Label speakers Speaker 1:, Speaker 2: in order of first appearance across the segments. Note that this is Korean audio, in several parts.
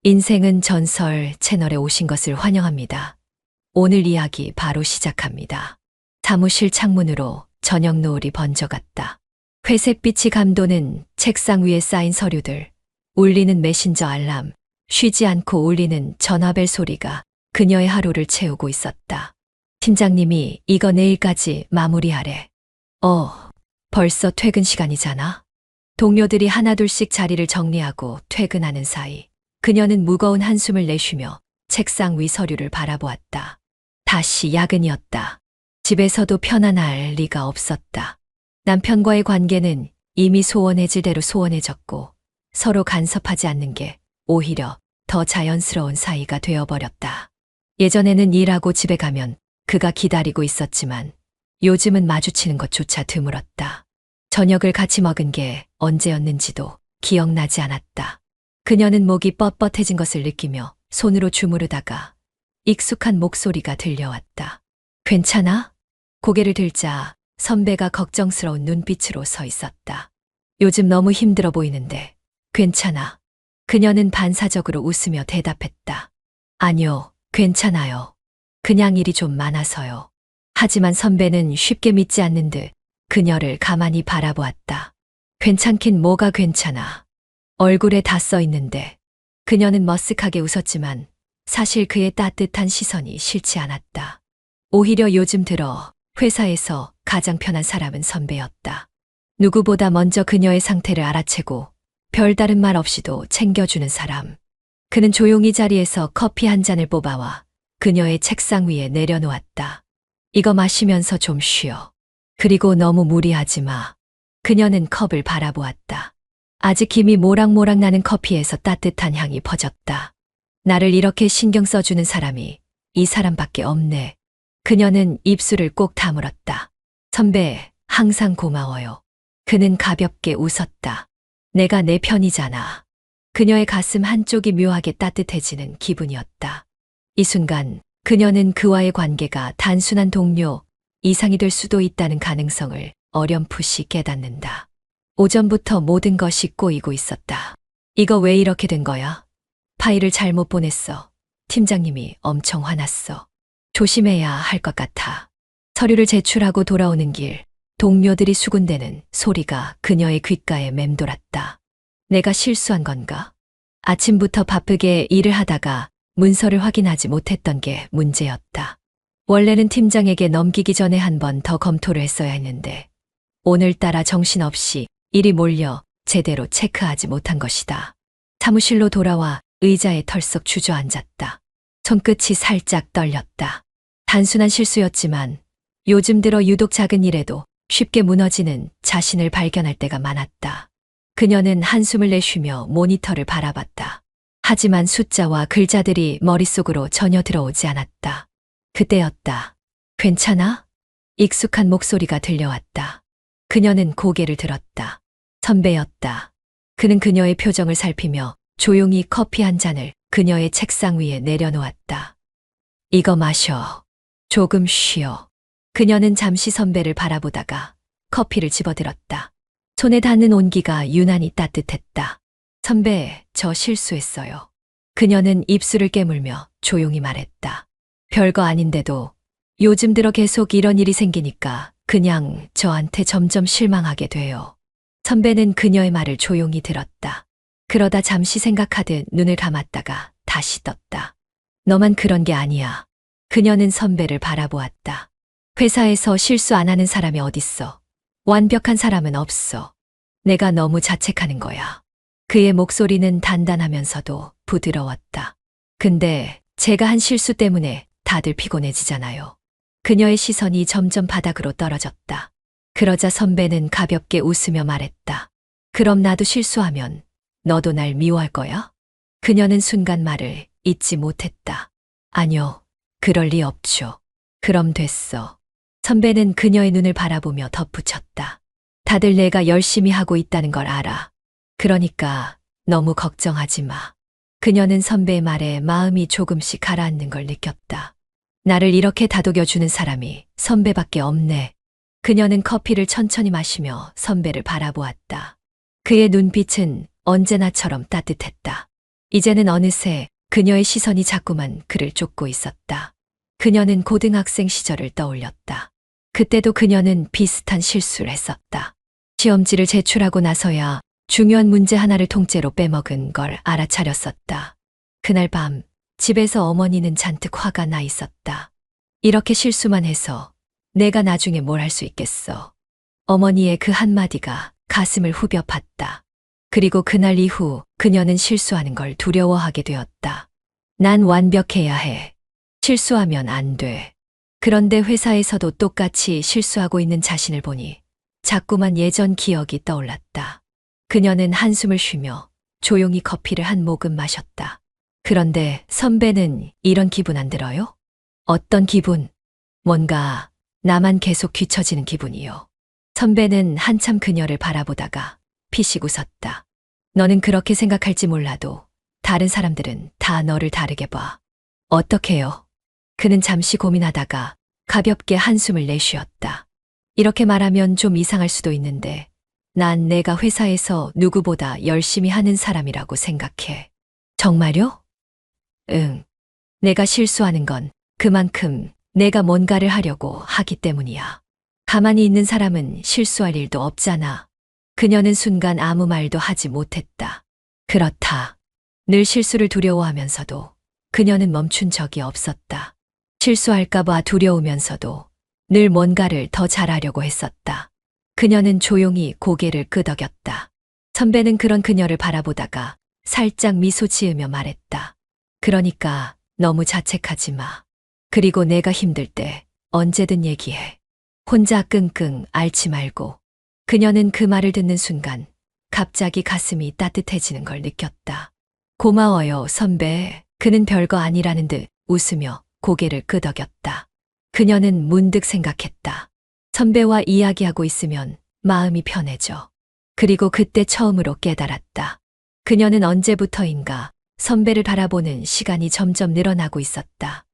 Speaker 1: 인생은 전설 채널에 오신 것을 환영합니다. 오늘 이야기 바로 시작합니다. 사무실 창문으로 저녁 노을이 번져갔다. 회색빛이 감도는 책상 위에 쌓인 서류들, 울리는 메신저 알람, 쉬지 않고 울리는 전화벨 소리가 그녀의 하루를 채우고 있었다. 팀장님이 이거 내일까지 마무리하래. 벌써 퇴근 시간이잖아. 동료들이 하나둘씩 자리를 정리하고 퇴근하는 사이 그녀는 무거운 한숨을 내쉬며 책상 위 서류를 바라보았다. 다시 야근이었다. 집에서도 편안할 리가 없었다. 남편과의 관계는 이미 소원해질 대로 소원해졌고 서로 간섭하지 않는 게 오히려 더 자연스러운 사이가 되어버렸다. 예전에는 일하고 집에 가면 그가 기다리고 있었지만 요즘은 마주치는 것조차 드물었다. 저녁을 같이 먹은 게 언제였는지도 기억나지 않았다. 그녀는 목이 뻣뻣해진 것을 느끼며 손으로 주무르다가 익숙한 목소리가 들려왔다. 괜찮아? 고개를 들자 선배가 걱정스러운 눈빛으로 서 있었다. 요즘 너무 힘들어 보이는데 괜찮아? 그녀는 반사적으로 웃으며 대답했다. 아니요, 괜찮아요. 그냥 일이 좀 많아서요. 하지만 선배는 쉽게 믿지 않는 듯 그녀를 가만히 바라보았다. 괜찮긴 뭐가 괜찮아. 얼굴에 다 써 있는데. 그녀는 머쓱하게 웃었지만 사실 그의 따뜻한 시선이 싫지 않았다. 오히려 요즘 들어 회사에서 가장 편한 사람은 선배였다. 누구보다 먼저 그녀의 상태를 알아채고 별다른 말 없이도 챙겨주는 사람. 그는 조용히 자리에서 커피 한 잔을 뽑아와 그녀의 책상 위에 내려놓았다. 이거 마시면서 좀 쉬어. 그리고 너무 무리하지 마. 그녀는 컵을 바라보았다. 아직 김이 모락모락 나는 커피에서 따뜻한 향이 퍼졌다. 나를 이렇게 신경 써주는 사람이 이 사람밖에 없네. 그녀는 입술을 꼭 다물었다. 선배, 항상 고마워요. 그는 가볍게 웃었다. 내가 내 편이잖아. 그녀의 가슴 한쪽이 묘하게 따뜻해지는 기분이었다. 이 순간 그녀는 그와의 관계가 단순한 동료 이상이 될 수도 있다는 가능성을 어렴풋이 깨닫는다. 오전부터 모든 것이 꼬이고 있었다. 이거 왜 이렇게 된 거야? 파일을 잘못 보냈어. 팀장님이 엄청 화났어. 조심해야 할 것 같아. 서류를 제출하고 돌아오는 길, 동료들이 수군대는 소리가 그녀의 귓가에 맴돌았다. 내가 실수한 건가? 아침부터 바쁘게 일을 하다가 문서를 확인하지 못했던 게 문제였다. 원래는 팀장에게 넘기기 전에 한 번 더 검토를 했어야 했는데 오늘따라 정신없이 일이 몰려 제대로 체크하지 못한 것이다. 사무실로 돌아와 의자에 털썩 주저앉았다. 손끝이 살짝 떨렸다. 단순한 실수였지만 요즘 들어 유독 작은 일에도 쉽게 무너지는 자신을 발견할 때가 많았다. 그녀는 한숨을 내쉬며 모니터를 바라봤다. 하지만 숫자와 글자들이 머릿속으로 전혀 들어오지 않았다. 그때였다. 괜찮아? 익숙한 목소리가 들려왔다. 그녀는 고개를 들었다. 선배였다. 그는 그녀의 표정을 살피며 조용히 커피 한 잔을 그녀의 책상 위에 내려놓았다. 이거 마셔. 조금 쉬어. 그녀는 잠시 선배를 바라보다가 커피를 집어들었다. 손에 닿는 온기가 유난히 따뜻했다. 선배, 저 실수했어요. 그녀는 입술을 깨물며 조용히 말했다. 별거 아닌데도 요즘 들어 계속 이런 일이 생기니까 그냥 저한테 점점 실망하게 돼요. 선배는 그녀의 말을 조용히 들었다. 그러다 잠시 생각하듯 눈을 감았다가 다시 떴다. 너만 그런 게 아니야. 그녀는 선배를 바라보았다. 회사에서 실수 안 하는 사람이 어딨어. 완벽한 사람은 없어. 내가 너무 자책하는 거야. 그의 목소리는 단단하면서도 부드러웠다. 근데 제가 한 실수 때문에 다들 피곤해지잖아요. 그녀의 시선이 점점 바닥으로 떨어졌다. 그러자 선배는 가볍게 웃으며 말했다. 그럼 나도 실수하면 너도 날 미워할 거야? 그녀는 순간 말을 잇지 못했다. 아니요, 그럴 리 없죠. 그럼 됐어. 선배는 그녀의 눈을 바라보며 덧붙였다. 다들 내가 열심히 하고 있다는 걸 알아. 그러니까 너무 걱정하지 마. 그녀는 선배의 말에 마음이 조금씩 가라앉는 걸 느꼈다. 나를 이렇게 다독여주는 사람이 선배밖에 없네. 그녀는 커피를 천천히 마시며 선배를 바라보았다. 그의 눈빛은 언제나처럼 따뜻했다. 이제는 어느새 그녀의 시선이 자꾸만 그를 쫓고 있었다. 그녀는 고등학생 시절을 떠올렸다. 그때도 그녀는 비슷한 실수를 했었다. 시험지를 제출하고 나서야 중요한 문제 하나를 통째로 빼먹은 걸 알아차렸었다. 그날 밤 집에서 어머니는 잔뜩 화가 나 있었다. 이렇게 실수만 해서 내가 나중에 뭘 할 수 있겠어. 어머니의 그 한마디가 가슴을 후벼 팠다. 그리고 그날 이후 그녀는 실수하는 걸 두려워하게 되었다. 난 완벽해야 해. 실수하면 안 돼. 그런데 회사에서도 똑같이 실수하고 있는 자신을 보니 자꾸만 예전 기억이 떠올랐다. 그녀는 한숨을 쉬며 조용히 커피를 한 모금 마셨다. 그런데 선배는 이런 기분 안 들어요? 어떤 기분? 뭔가 나만 계속 뒤처지는 기분이요. 선배는 한참 그녀를 바라보다가 피식 웃었다. 너는 그렇게 생각할지 몰라도 다른 사람들은 다 너를 다르게 봐. 어떡해요? 그는 잠시 고민하다가 가볍게 한숨을 내쉬었다. 이렇게 말하면 좀 이상할 수도 있는데 난 내가 회사에서 누구보다 열심히 하는 사람이라고 생각해. 정말요? 응. 내가 실수하는 건 그만큼 내가 뭔가를 하려고 하기 때문이야. 가만히 있는 사람은 실수할 일도 없잖아. 그녀는 순간 아무 말도 하지 못했다. 그렇다. 늘 실수를 두려워하면서도 그녀는 멈춘 적이 없었다. 실수할까봐 두려우면서도 늘 뭔가를 더 잘하려고 했었다. 그녀는 조용히 고개를 끄덕였다. 선배는 그런 그녀를 바라보다가 살짝 미소 지으며 말했다. 그러니까 너무 자책하지 마. 그리고 내가 힘들 때 언제든 얘기해. 혼자 끙끙 앓지 말고. 그녀는 그 말을 듣는 순간 갑자기 가슴이 따뜻해지는 걸 느꼈다. 고마워요, 선배. 그는 별거 아니라는 듯 웃으며 고개를 끄덕였다. 그녀는 문득 생각했다. 선배와 이야기하고 있으면 마음이 편해져. 그리고 그때 처음으로 깨달았다. 그녀는 언제부터인가 선배를 바라보는 시간이 점점 늘어나고 있었다.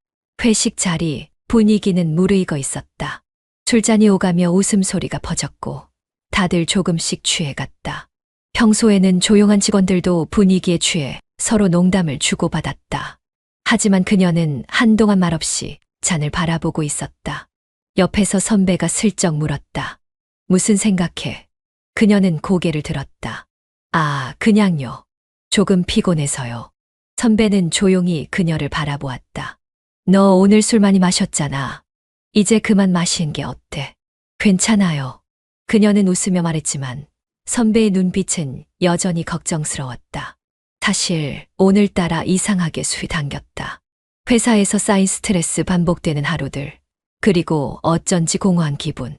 Speaker 1: 회식 자리, 분위기는 무르익어 있었다. 술잔이 오가며 웃음소리가 퍼졌고 다들 조금씩 취해갔다. 평소에는 조용한 직원들도 분위기에 취해 서로 농담을 주고받았다. 하지만 그녀는 한동안 말없이 잔을 바라보고 있었다. 옆에서 선배가 슬쩍 물었다. 무슨 생각해? 그녀는 고개를 들었다. 아, 그냥요. 조금 피곤해서요. 선배는 조용히 그녀를 바라보았다. 너 오늘 술 많이 마셨잖아. 이제 그만 마시는 게 어때? 괜찮아요. 그녀는 웃으며 말했지만 선배의 눈빛은 여전히 걱정스러웠다. 사실 오늘따라 이상하게 술이 당겼다. 회사에서 쌓인 스트레스, 반복되는 하루들, 그리고 어쩐지 공허한 기분.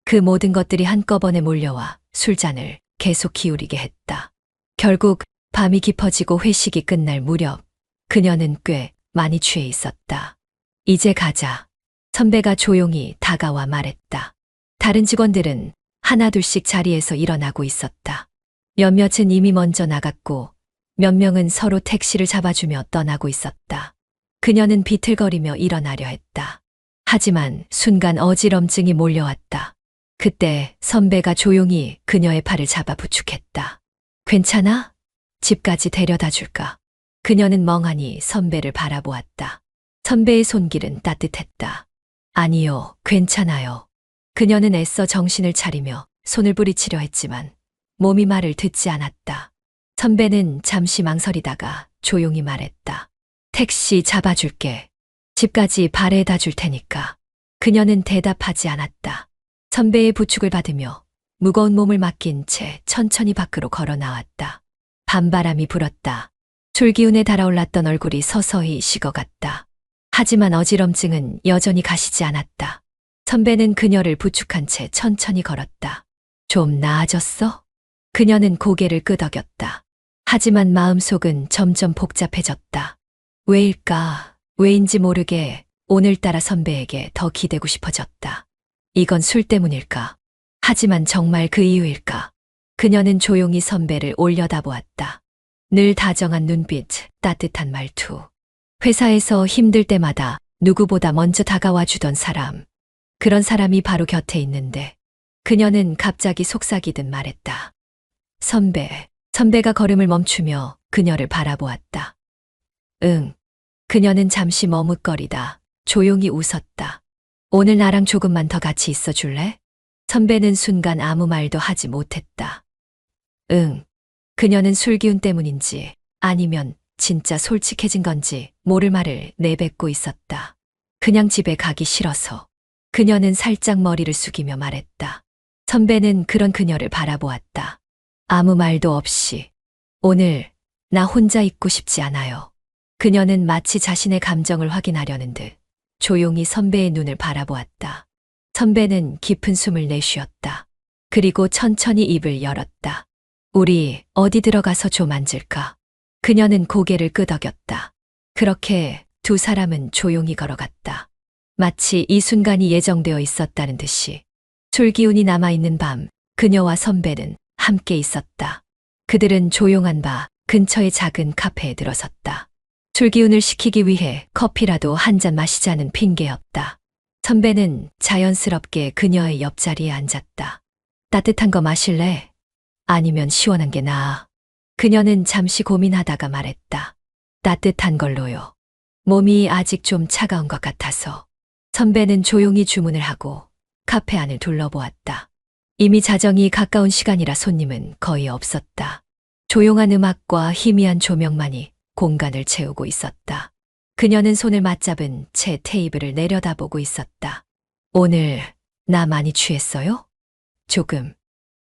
Speaker 1: 그 모든 것들이 한꺼번에 몰려와 술잔을 계속 기울이게 했다. 결국 밤이 깊어지고 회식이 끝날 무렵 그녀는 꽤 많이 취해 있었다. 이제 가자. 선배가 조용히 다가와 말했다. 다른 직원들은 하나둘씩 자리에서 일어나고 있었다. 몇몇은 이미 먼저 나갔고 몇 명은 서로 택시를 잡아주며 떠나고 있었다. 그녀는 비틀거리며 일어나려 했다. 하지만 순간 어지럼증이 몰려왔다. 그때 선배가 조용히 그녀의 팔을 잡아 부축했다. 괜찮아? 집까지 데려다 줄까? 그녀는 멍하니 선배를 바라보았다. 선배의 손길은 따뜻했다. 아니요, 괜찮아요. 그녀는 애써 정신을 차리며 손을 부리치려 했지만 몸이 말을 듣지 않았다. 선배는 잠시 망설이다가 조용히 말했다. 택시 잡아줄게. 집까지 발에다 줄 테니까. 그녀는 대답하지 않았다. 선배의 부축을 받으며 무거운 몸을 맡긴 채 천천히 밖으로 걸어 나왔다. 밤바람이 불었다. 술기운에 달아올랐던 얼굴이 서서히 식어갔다. 하지만 어지럼증은 여전히 가시지 않았다. 선배는 그녀를 부축한 채 천천히 걸었다. 좀 나아졌어? 그녀는 고개를 끄덕였다. 하지만 마음속은 점점 복잡해졌다. 왜일까? 왜인지 모르게 오늘따라 선배에게 더 기대고 싶어졌다. 이건 술 때문일까? 하지만 정말 그 이유일까? 그녀는 조용히 선배를 올려다보았다. 늘 다정한 눈빛, 따뜻한 말투. 회사에서 힘들 때마다 누구보다 먼저 다가와 주던 사람. 그런 사람이 바로 곁에 있는데 그녀는 갑자기 속삭이듯 말했다. 선배, 선배가 걸음을 멈추며 그녀를 바라보았다. 응. 그녀는 잠시 머뭇거리다 조용히 웃었다. 오늘 나랑 조금만 더 같이 있어 줄래? 선배는 순간 아무 말도 하지 못했다. 응. 그녀는 술 기운 때문인지 아니면 진짜 솔직해진 건지 모를 말을 내뱉고 있었다. 그냥 집에 가기 싫어서. 그녀는 살짝 머리를 숙이며 말했다. 선배는 그런 그녀를 바라보았다. 아무 말도 없이. 오늘 나 혼자 있고 싶지 않아요. 그녀는 마치 자신의 감정을 확인하려는 듯 조용히 선배의 눈을 바라보았다. 선배는 깊은 숨을 내쉬었다. 그리고 천천히 입을 열었다. 우리 어디 들어가서 좀 앉을까? 그녀는 고개를 끄덕였다. 그렇게 두 사람은 조용히 걸어갔다. 마치 이 순간이 예정되어 있었다는 듯이. 술 기운이 남아있는 밤, 그녀와 선배는 함께 있었다. 그들은 조용한 바 근처의 작은 카페에 들어섰다. 술 기운을 식히기 위해 커피라도 한 잔 마시자는 핑계였다. 선배는 자연스럽게 그녀의 옆자리에 앉았다. 따뜻한 거 마실래? 아니면 시원한 게 나아. 그녀는 잠시 고민하다가 말했다. 따뜻한 걸로요. 몸이 아직 좀 차가운 것 같아서. 선배는 조용히 주문을 하고 카페 안을 둘러보았다. 이미 자정이 가까운 시간이라 손님은 거의 없었다. 조용한 음악과 희미한 조명만이 공간을 채우고 있었다. 그녀는 손을 맞잡은 채 테이블을 내려다보고 있었다. 오늘 나 많이 취했어요? 조금.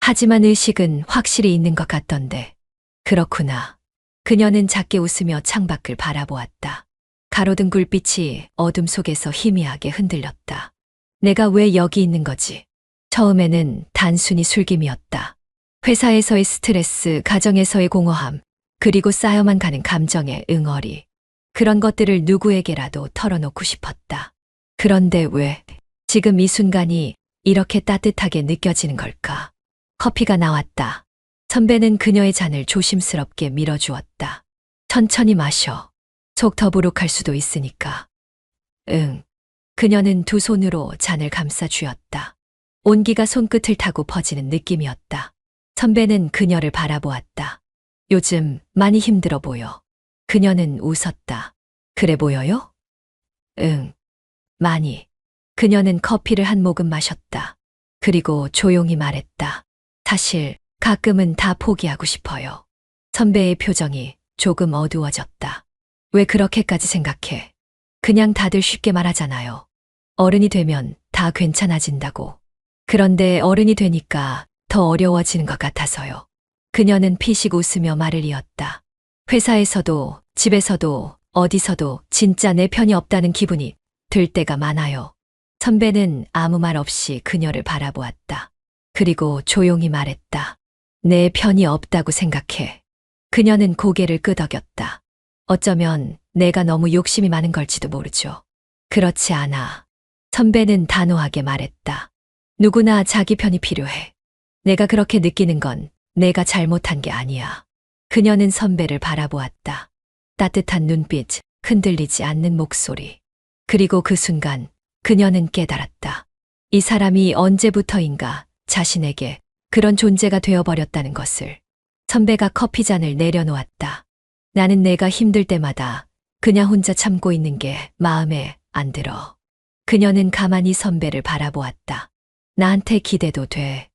Speaker 1: 하지만 의식은 확실히 있는 것 같던데. 그렇구나. 그녀는 작게 웃으며 창밖을 바라보았다. 가로등 불빛이 어둠 속에서 희미하게 흔들렸다. 내가 왜 여기 있는 거지? 처음에는 단순히 술김이었다. 회사에서의 스트레스, 가정에서의 공허함, 그리고 쌓여만 가는 감정의 응어리. 그런 것들을 누구에게라도 털어놓고 싶었다. 그런데 왜 지금 이 순간이 이렇게 따뜻하게 느껴지는 걸까? 커피가 나왔다. 선배는 그녀의 잔을 조심스럽게 밀어주었다. 천천히 마셔. 속 더부룩할 수도 있으니까. 응. 그녀는 두 손으로 잔을 감싸 쥐었다. 온기가 손끝을 타고 퍼지는 느낌이었다. 선배는 그녀를 바라보았다. 요즘 많이 힘들어 보여. 그녀는 웃었다. 그래 보여요? 응. 많이. 그녀는 커피를 한 모금 마셨다. 그리고 조용히 말했다. 사실 가끔은 다 포기하고 싶어요. 선배의 표정이 조금 어두워졌다. 왜 그렇게까지 생각해? 그냥 다들 쉽게 말하잖아요. 어른이 되면 다 괜찮아진다고. 그런데 어른이 되니까 더 어려워지는 것 같아서요. 그녀는 피식 웃으며 말을 이었다. 회사에서도 집에서도 어디서도 진짜 내 편이 없다는 기분이 들 때가 많아요. 선배는 아무 말 없이 그녀를 바라보았다. 그리고 조용히 말했다. 내 편이 없다고 생각해. 그녀는 고개를 끄덕였다. 어쩌면 내가 너무 욕심이 많은 걸지도 모르죠. 그렇지 않아. 선배는 단호하게 말했다. 누구나 자기 편이 필요해. 내가 그렇게 느끼는 건 내가 잘못한 게 아니야. 그녀는 선배를 바라보았다. 따뜻한 눈빛, 흔들리지 않는 목소리. 그리고 그 순간 그녀는 깨달았다. 이 사람이 언제부터인가 자신에게 그런 존재가 되어버렸다는 것을. 선배가 커피잔을 내려놓았다. 나는 내가 힘들 때마다 그냥 혼자 참고 있는 게 마음에 안 들어. 그녀는 가만히 선배를 바라보았다. 나한테 기대도 돼.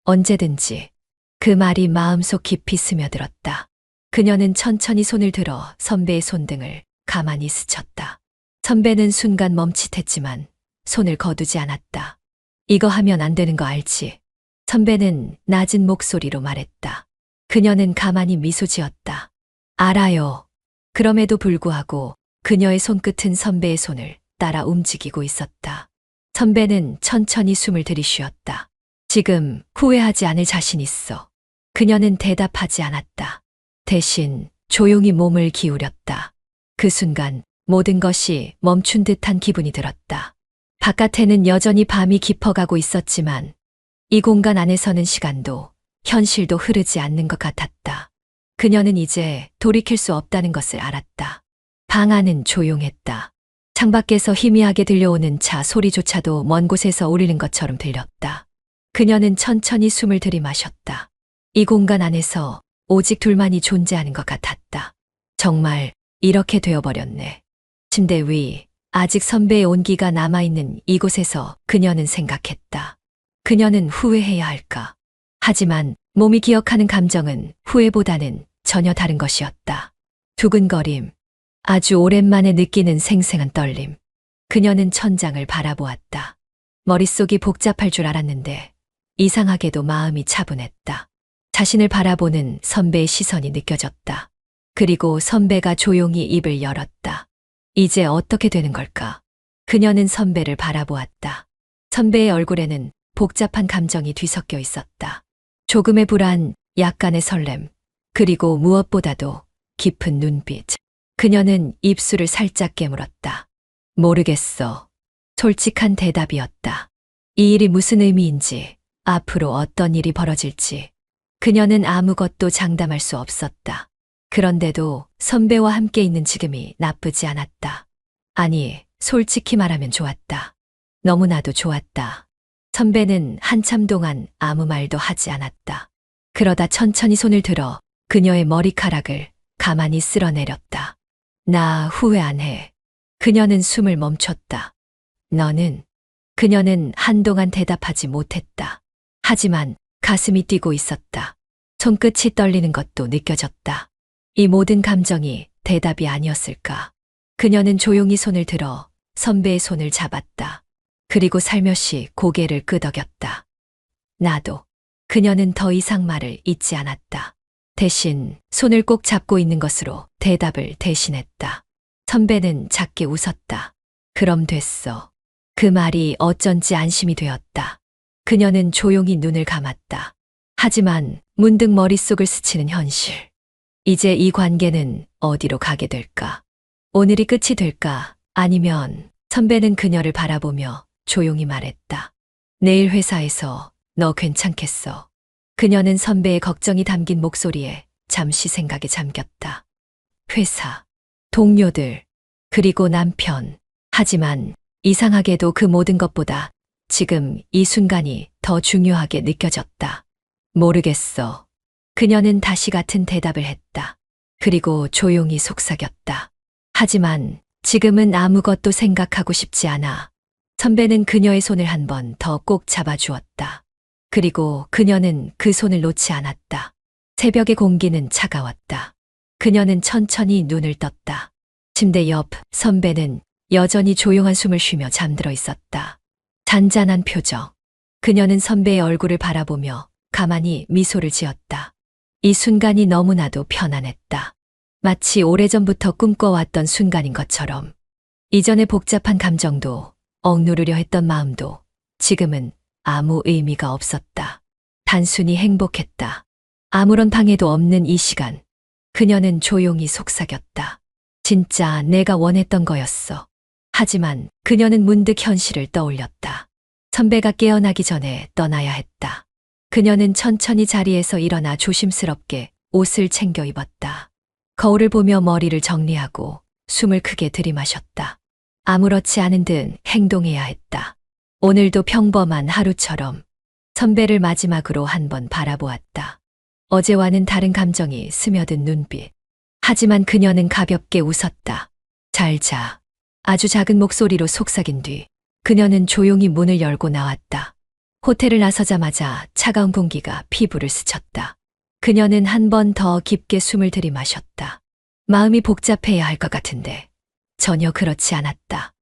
Speaker 1: 언제든지. 그 말이 마음속 깊이 스며들었다. 그녀는 천천히 손을 들어 선배의 손등을 가만히 스쳤다. 선배는 순간 멈칫했지만 손을 거두지 않았다. 이거 하면 안 되는 거 알지? 선배는 낮은 목소리로 말했다. 그녀는 가만히 미소 지었다. 알아요. 그럼에도 불구하고 그녀의 손끝은 선배의 손을 따라 움직이고 있었다. 선배는 천천히 숨을 들이쉬었다. 지금 후회하지 않을 자신 있어. 그녀는 대답하지 않았다. 대신 조용히 몸을 기울였다. 그 순간 모든 것이 멈춘 듯한 기분이 들었다. 바깥에는 여전히 밤이 깊어가고 있었지만 이 공간 안에서는 시간도 현실도 흐르지 않는 것 같았다. 그녀는 이제 돌이킬 수 없다는 것을 알았다. 방 안은 조용했다. 창밖에서 희미하게 들려오는 차 소리조차도 먼 곳에서 울리는 것처럼 들렸다. 그녀는 천천히 숨을 들이마셨다. 이 공간 안에서 오직 둘만이 존재하는 것 같았다. 정말 이렇게 되어버렸네. 침대 위, 아직 선배의 온기가 남아있는 이곳에서 그녀는 생각했다. 그녀는 후회해야 할까? 하지만 몸이 기억하는 감정은 후회보다는 전혀 다른 것이었다. 두근거림, 아주 오랜만에 느끼는 생생한 떨림. 그녀는 천장을 바라보았다. 머릿속이 복잡할 줄 알았는데 이상하게도 마음이 차분했다. 자신을 바라보는 선배의 시선이 느껴졌다. 그리고 선배가 조용히 입을 열었다. 이제 어떻게 되는 걸까? 그녀는 선배를 바라보았다. 선배의 얼굴에는 복잡한 감정이 뒤섞여 있었다. 조금의 불안, 약간의 설렘, 그리고 무엇보다도 깊은 눈빛. 그녀는 입술을 살짝 깨물었다. 모르겠어. 솔직한 대답이었다. 이 일이 무슨 의미인지, 앞으로 어떤 일이 벌어질지, 그녀는 아무것도 장담할 수 없었다. 그런데도 선배와 함께 있는 지금이 나쁘지 않았다. 아니, 솔직히 말하면 좋았다. 너무나도 좋았다. 선배는 한참 동안 아무 말도 하지 않았다. 그러다 천천히 손을 들어 그녀의 머리카락을 가만히 쓸어내렸다. 나 후회 안 해. 그녀는 숨을 멈췄다. 너는? 그녀는 한동안 대답하지 못했다. 하지만 가슴이 뛰고 있었다. 손끝이 떨리는 것도 느껴졌다. 이 모든 감정이 대답이 아니었을까? 그녀는 조용히 손을 들어 선배의 손을 잡았다. 그리고 살며시 고개를 끄덕였다. 나도. 그녀는 더 이상 말을 잇지 않았다. 대신 손을 꼭 잡고 있는 것으로 대답을 대신했다. 선배는 작게 웃었다. 그럼 됐어. 그 말이 어쩐지 안심이 되었다. 그녀는 조용히 눈을 감았다. 하지만 문득 머릿속을 스치는 현실. 이제 이 관계는 어디로 가게 될까? 오늘이 끝이 될까? 아니면 선배는 그녀를 바라보며 조용히 말했다. 내일 회사에서 너 괜찮겠어? 그녀는 선배의 걱정이 담긴 목소리에 잠시 생각에 잠겼다. 회사, 동료들, 그리고 남편. 하지만 이상하게도 그 모든 것보다 지금 이 순간이 더 중요하게 느껴졌다. 모르겠어. 그녀는 다시 같은 대답을 했다. 그리고 조용히 속삭였다. 하지만 지금은 아무것도 생각하고 싶지 않아. 선배는 그녀의 손을 한 번 더 꼭 잡아주었다. 그리고 그녀는 그 손을 놓지 않았다. 새벽의 공기는 차가웠다. 그녀는 천천히 눈을 떴다. 침대 옆 선배는 여전히 조용한 숨을 쉬며 잠들어 있었다. 잔잔한 표정. 그녀는 선배의 얼굴을 바라보며 가만히 미소를 지었다. 이 순간이 너무나도 편안했다. 마치 오래전부터 꿈꿔왔던 순간인 것처럼. 이전의 복잡한 감정도 억누르려 했던 마음도 지금은 아무 의미가 없었다. 단순히 행복했다. 아무런 방해도 없는 이 시간. 그녀는 조용히 속삭였다. 진짜 내가 원했던 거였어. 하지만 그녀는 문득 현실을 떠올렸다. 선배가 깨어나기 전에 떠나야 했다. 그녀는 천천히 자리에서 일어나 조심스럽게 옷을 챙겨 입었다. 거울을 보며 머리를 정리하고 숨을 크게 들이마셨다. 아무렇지 않은 듯 행동해야 했다. 오늘도 평범한 하루처럼 선배를 마지막으로 한번 바라보았다. 어제와는 다른 감정이 스며든 눈빛. 하지만 그녀는 가볍게 웃었다. 잘 자. 아주 작은 목소리로 속삭인 뒤 그녀는 조용히 문을 열고 나왔다. 호텔을 나서자마자 차가운 공기가 피부를 스쳤다. 그녀는 한 번 더 깊게 숨을 들이마셨다. 마음이 복잡해야 할 것 같은데 전혀 그렇지 않았다.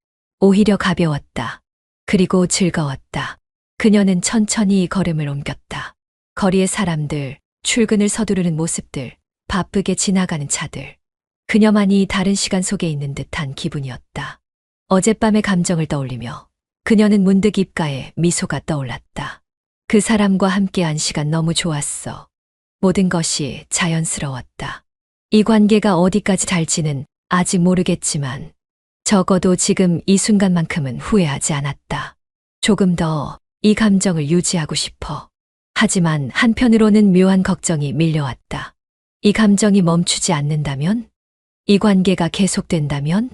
Speaker 1: 오히려 가벼웠다. 그리고 즐거웠다. 그녀는 천천히 걸음을 옮겼다. 거리의 사람들, 출근을 서두르는 모습들, 바쁘게 지나가는 차들. 그녀만이 다른 시간 속에 있는 듯한 기분이었다. 어젯밤의 감정을 떠올리며 그녀는 문득 입가에 미소가 떠올랐다. 그 사람과 함께한 시간 너무 좋았어. 모든 것이 자연스러웠다. 이 관계가 어디까지 갈지는 아직 모르겠지만 적어도 지금 이 순간만큼은 후회하지 않았다. 조금 더 이 감정을 유지하고 싶어. 하지만 한편으로는 묘한 걱정이 밀려왔다. 이 감정이 멈추지 않는다면? 이 관계가 계속된다면?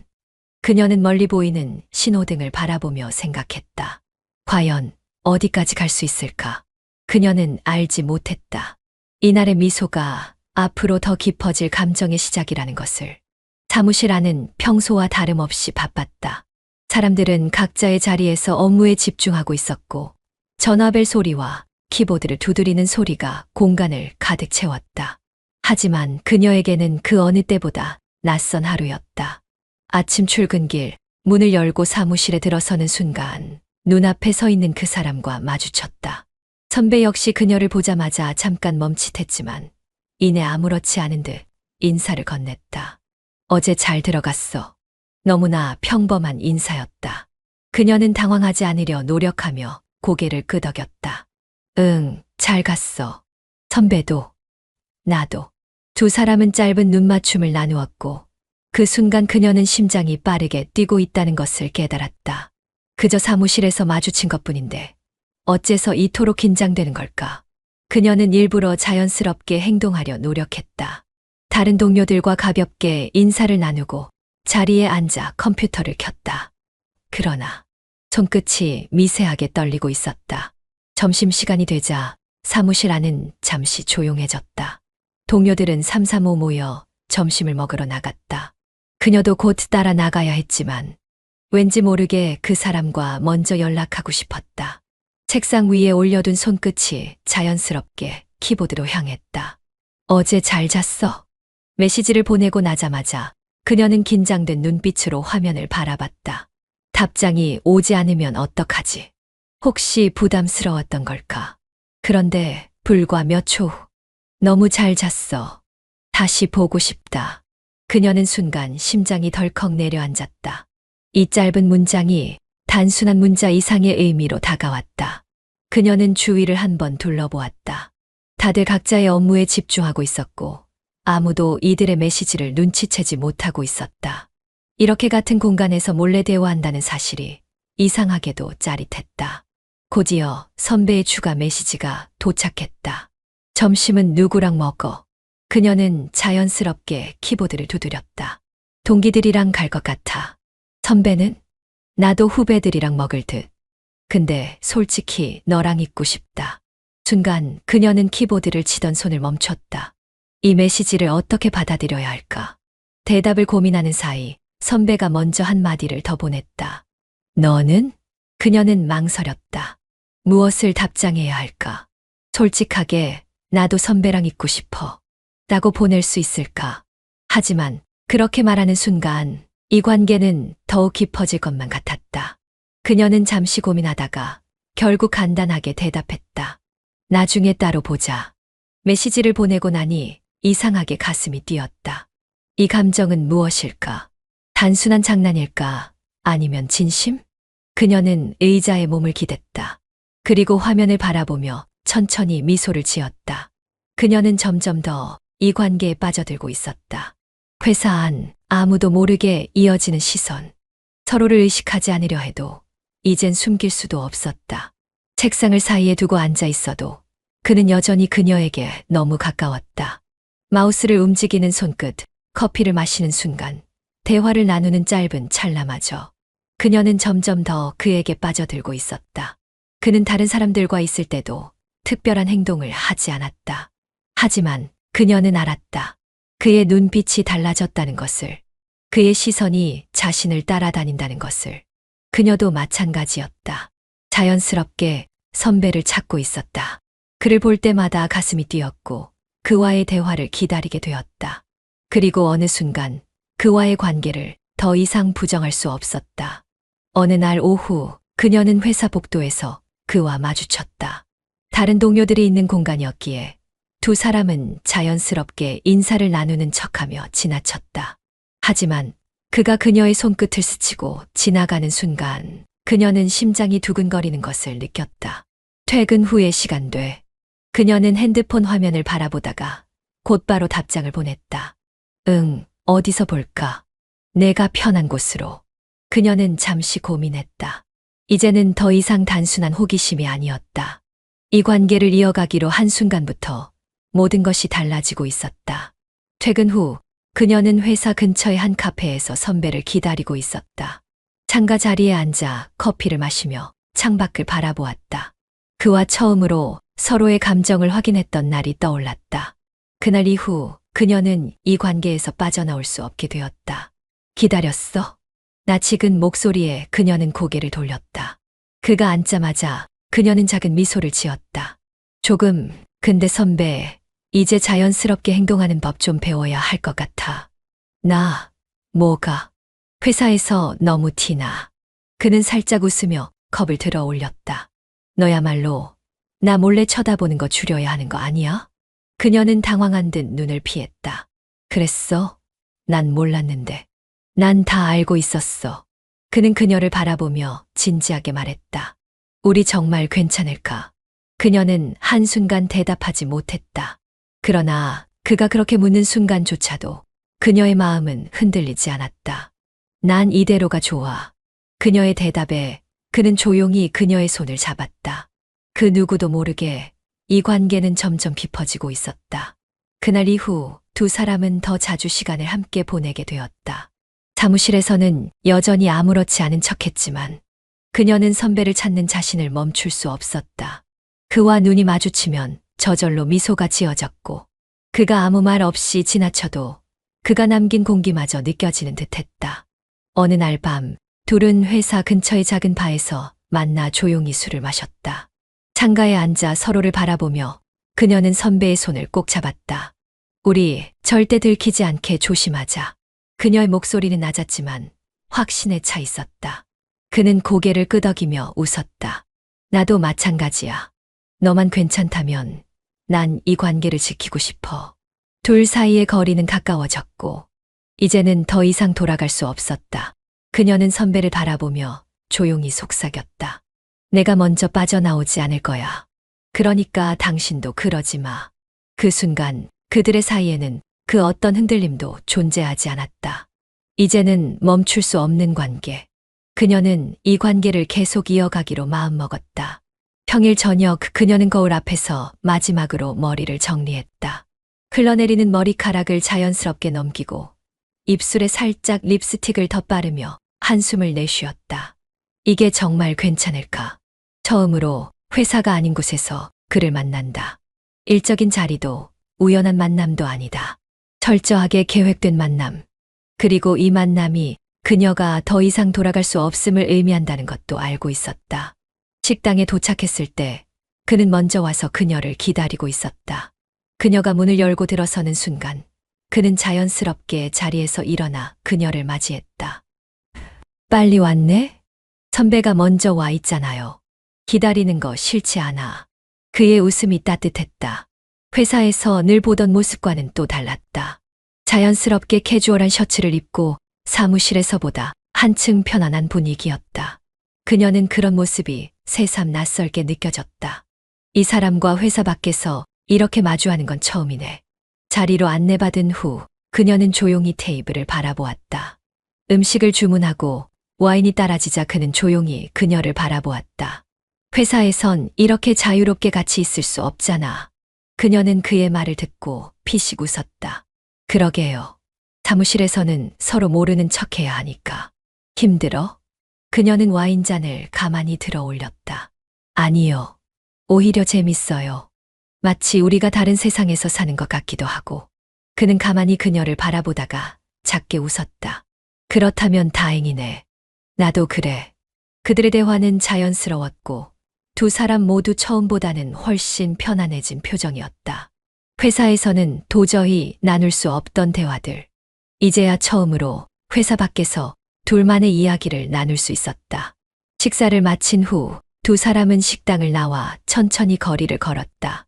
Speaker 1: 그녀는 멀리 보이는 신호등을 바라보며 생각했다. 과연 어디까지 갈 수 있을까? 그녀는 알지 못했다. 이날의 미소가 앞으로 더 깊어질 감정의 시작이라는 것을. 사무실 안은 평소와 다름없이 바빴다. 사람들은 각자의 자리에서 업무에 집중하고 있었고 전화벨 소리와 키보드를 두드리는 소리가 공간을 가득 채웠다. 하지만 그녀에게는 그 어느 때보다 낯선 하루였다. 아침 출근길, 문을 열고 사무실에 들어서는 순간 눈앞에 서 있는 그 사람과 마주쳤다. 선배 역시 그녀를 보자마자 잠깐 멈칫했지만 이내 아무렇지 않은 듯 인사를 건넸다. 어제 잘 들어갔어. 너무나 평범한 인사였다. 그녀는 당황하지 않으려 노력하며 고개를 끄덕였다. 응, 잘 갔어. 선배도, 나도. 두 사람은 짧은 눈맞춤을 나누었고 그 순간 그녀는 심장이 빠르게 뛰고 있다는 것을 깨달았다. 그저 사무실에서 마주친 것뿐인데 어째서 이토록 긴장되는 걸까? 그녀는 일부러 자연스럽게 행동하려 노력했다. 다른 동료들과 가볍게 인사를 나누고 자리에 앉아 컴퓨터를 켰다. 그러나 손끝이 미세하게 떨리고 있었다. 점심시간이 되자 사무실 안은 잠시 조용해졌다. 동료들은 삼삼오오 모여 점심을 먹으러 나갔다. 그녀도 곧 따라 나가야 했지만 왠지 모르게 그 사람과 먼저 연락하고 싶었다. 책상 위에 올려둔 손끝이 자연스럽게 키보드로 향했다. 어제 잘 잤어. 메시지를 보내고 나자마자 그녀는 긴장된 눈빛으로 화면을 바라봤다. 답장이 오지 않으면 어떡하지? 혹시 부담스러웠던 걸까? 그런데 불과 몇 초 후, 너무 잘 잤어. 다시 보고 싶다. 그녀는 순간 심장이 덜컥 내려앉았다. 이 짧은 문장이 단순한 문자 이상의 의미로 다가왔다. 그녀는 주위를 한번 둘러보았다. 다들 각자의 업무에 집중하고 있었고 아무도 이들의 메시지를 눈치채지 못하고 있었다. 이렇게 같은 공간에서 몰래 대화한다는 사실이 이상하게도 짜릿했다. 곧이어 선배의 추가 메시지가 도착했다. 점심은 누구랑 먹어? 그녀는 자연스럽게 키보드를 두드렸다. 동기들이랑 갈 것 같아. 선배는? 나도 후배들이랑 먹을 듯. 근데 솔직히 너랑 있고 싶다. 순간 그녀는 키보드를 치던 손을 멈췄다. 이 메시지를 어떻게 받아들여야 할까? 대답을 고민하는 사이 선배가 먼저 한마디를 더 보냈다. 너는? 그녀는 망설였다. 무엇을 답장해야 할까? 솔직하게 나도 선배랑 있고 싶어. 라고 보낼 수 있을까? 하지만 그렇게 말하는 순간 이 관계는 더욱 깊어질 것만 같았다. 그녀는 잠시 고민하다가 결국 간단하게 대답했다. 나중에 따로 보자. 메시지를 보내고 나니 이상하게 가슴이 뛰었다. 이 감정은 무엇일까? 단순한 장난일까? 아니면 진심? 그녀는 의자에 몸을 기댔다. 그리고 화면을 바라보며 천천히 미소를 지었다. 그녀는 점점 더 이 관계에 빠져들고 있었다. 회사 안 아무도 모르게 이어지는 시선. 서로를 의식하지 않으려 해도 이젠 숨길 수도 없었다. 책상을 사이에 두고 앉아 있어도 그는 여전히 그녀에게 너무 가까웠다. 마우스를 움직이는 손끝, 커피를 마시는 순간, 대화를 나누는 짧은 찰나마저 그녀는 점점 더 그에게 빠져들고 있었다. 그는 다른 사람들과 있을 때도 특별한 행동을 하지 않았다. 하지만 그녀는 알았다. 그의 눈빛이 달라졌다는 것을, 그의 시선이 자신을 따라다닌다는 것을. 그녀도 마찬가지였다. 자연스럽게 선배를 찾고 있었다. 그를 볼 때마다 가슴이 뛰었고 그와의 대화를 기다리게 되었다. 그리고 어느 순간 그와의 관계를 더 이상 부정할 수 없었다. 어느 날 오후 그녀는 회사 복도에서 그와 마주쳤다. 다른 동료들이 있는 공간이었기에 두 사람은 자연스럽게 인사를 나누는 척하며 지나쳤다. 하지만 그가 그녀의 손끝을 스치고 지나가는 순간 그녀는 심장이 두근거리는 것을 느꼈다. 퇴근 후의 시간돼 그녀는 핸드폰 화면을 바라보다가 곧바로 답장을 보냈다. 응, 어디서 볼까? 내가 편한 곳으로. 그녀는 잠시 고민했다. 이제는 더 이상 단순한 호기심이 아니었다. 이 관계를 이어가기로 한순간부터 모든 것이 달라지고 있었다. 퇴근 후 그녀는 회사 근처의 한 카페에서 선배를 기다리고 있었다. 창가 자리에 앉아 커피를 마시며 창밖을 바라보았다. 그와 처음으로 서로의 감정을 확인했던 날이 떠올랐다. 그날 이후 그녀는 이 관계에서 빠져나올 수 없게 되었다. 기다렸어? 나 지금 목소리에 그녀는 고개를 돌렸다. 그가 앉자마자 그녀는 작은 미소를 지었다. 조금, 근데 선배, 이제 자연스럽게 행동하는 법 좀 배워야 할 것 같아. 뭐가? 회사에서 너무 티나. 그는 살짝 웃으며 컵을 들어 올렸다. 너야말로 나 몰래 쳐다보는 거 줄여야 하는 거 아니야? 그녀는 당황한 듯 눈을 피했다. 그랬어? 난 몰랐는데. 난 다 알고 있었어. 그는 그녀를 바라보며 진지하게 말했다. 우리 정말 괜찮을까? 그녀는 한순간 대답하지 못했다. 그러나 그가 그렇게 묻는 순간조차도 그녀의 마음은 흔들리지 않았다. 난 이대로가 좋아. 그녀의 대답에 그는 조용히 그녀의 손을 잡았다. 그 누구도 모르게 이 관계는 점점 깊어지고 있었다. 그날 이후 두 사람은 더 자주 시간을 함께 보내게 되었다. 사무실에서는 여전히 아무렇지 않은 척했지만 그녀는 선배를 찾는 자신을 멈출 수 없었다. 그와 눈이 마주치면 저절로 미소가 지어졌고 그가 아무 말 없이 지나쳐도 그가 남긴 공기마저 느껴지는 듯했다. 어느 날 밤 둘은 회사 근처의 작은 바에서 만나 조용히 술을 마셨다. 창가에 앉아 서로를 바라보며 그녀는 선배의 손을 꼭 잡았다. 우리 절대 들키지 않게 조심하자. 그녀의 목소리는 낮았지만 확신에 차 있었다. 그는 고개를 끄덕이며 웃었다. 나도 마찬가지야. 너만 괜찮다면 난 이 관계를 지키고 싶어. 둘 사이의 거리는 가까워졌고 이제는 더 이상 돌아갈 수 없었다. 그녀는 선배를 바라보며 조용히 속삭였다. 내가 먼저 빠져나오지 않을 거야. 그러니까 당신도 그러지 마. 그 순간 그들의 사이에는 그 어떤 흔들림도 존재하지 않았다. 이제는 멈출 수 없는 관계. 그녀는 이 관계를 계속 이어가기로 마음먹었다. 평일 저녁 그녀는 거울 앞에서 마지막으로 머리를 정리했다. 흘러내리는 머리카락을 자연스럽게 넘기고 입술에 살짝 립스틱을 덧바르며 한숨을 내쉬었다. 이게 정말 괜찮을까? 처음으로 회사가 아닌 곳에서 그를 만난다. 일적인 자리도 우연한 만남도 아니다. 철저하게 계획된 만남. 그리고 이 만남이 그녀가 더 이상 돌아갈 수 없음을 의미한다는 것도 알고 있었다. 식당에 도착했을 때 그는 먼저 와서 그녀를 기다리고 있었다. 그녀가 문을 열고 들어서는 순간 그는 자연스럽게 자리에서 일어나 그녀를 맞이했다. 빨리 왔네? 선배가 먼저 와 있잖아요. 기다리는 거 싫지 않아. 그의 웃음이 따뜻했다. 회사에서 늘 보던 모습과는 또 달랐다. 자연스럽게 캐주얼한 셔츠를 입고 사무실에서보다 한층 편안한 분위기였다. 그녀는 그런 모습이 새삼 낯설게 느껴졌다. 이 사람과 회사 밖에서 이렇게 마주하는 건 처음이네. 자리로 안내받은 후 그녀는 조용히 테이블을 바라보았다. 음식을 주문하고 와인이 따라지자 그는 조용히 그녀를 바라보았다. 회사에선 이렇게 자유롭게 같이 있을 수 없잖아. 그녀는 그의 말을 듣고 피식 웃었다. 그러게요. 사무실에서는 서로 모르는 척해야 하니까. 힘들어? 그녀는 와인잔을 가만히 들어 올렸다. 아니요. 오히려 재밌어요. 마치 우리가 다른 세상에서 사는 것 같기도 하고. 그는 가만히 그녀를 바라보다가 작게 웃었다. 그렇다면 다행이네. 나도 그래. 그들의 대화는 자연스러웠고 두 사람 모두 처음보다는 훨씬 편안해진 표정이었다. 회사에서는 도저히 나눌 수 없던 대화들. 이제야 처음으로 회사 밖에서 둘만의 이야기를 나눌 수 있었다. 식사를 마친 후 두 사람은 식당을 나와 천천히 거리를 걸었다.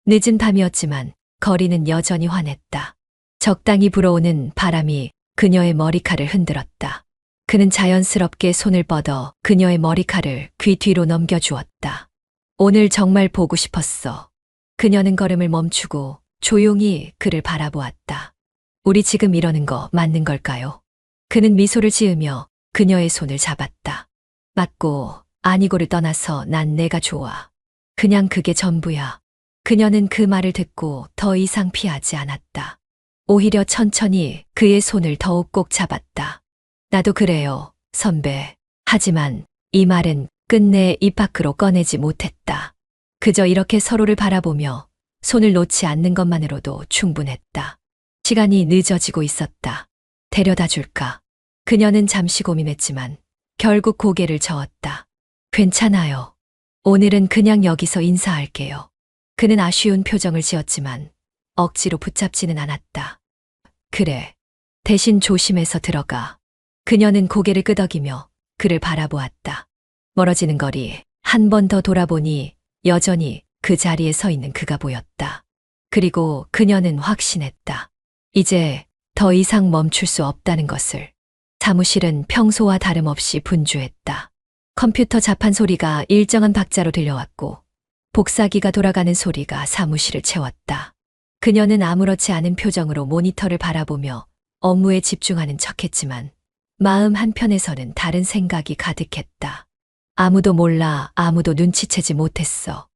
Speaker 1: 늦은 밤이었지만 거리는 여전히 환했다. 적당히 불어오는 바람이 그녀의 머리칼을 흔들었다. 그는 자연스럽게 손을 뻗어 그녀의 머리칼을 귀 뒤로 넘겨주었다. 오늘 정말 보고 싶었어. 그녀는 걸음을 멈추고 조용히 그를 바라보았다. 우리 지금 이러는 거 맞는 걸까요? 그는 미소를 지으며 그녀의 손을 잡았다. 맞고 아니고를 떠나서 난 내가 좋아. 그냥 그게 전부야. 그녀는 그 말을 듣고 더 이상 피하지 않았다. 오히려 천천히 그의 손을 더욱 꼭 잡았다. 나도 그래요, 선배. 하지만 이 말은 끝내 입 밖으로 꺼내지 못했다. 그저 이렇게 서로를 바라보며 손을 놓지 않는 것만으로도 충분했다. 시간이 늦어지고 있었다. 데려다 줄까? 그녀는 잠시 고민했지만 결국 고개를 저었다. 괜찮아요. 오늘은 그냥 여기서 인사할게요. 그는 아쉬운 표정을 지었지만 억지로 붙잡지는 않았다. 그래. 대신 조심해서 들어가. 그녀는 고개를 끄덕이며 그를 바라보았다. 멀어지는 거리, 한 번 더 돌아보니 여전히 그 자리에 서 있는 그가 보였다. 그리고 그녀는 확신했다. 이제 더 이상 멈출 수 없다는 것을. 사무실은 평소와 다름없이 분주했다. 컴퓨터 자판 소리가 일정한 박자로 들려왔고 복사기가 돌아가는 소리가 사무실을 채웠다. 그녀는 아무렇지 않은 표정으로 모니터를 바라보며 업무에 집중하는 척했지만 마음 한편에서는 다른 생각이 가득했다. 아무도 몰라, 아무도 눈치채지 못했어.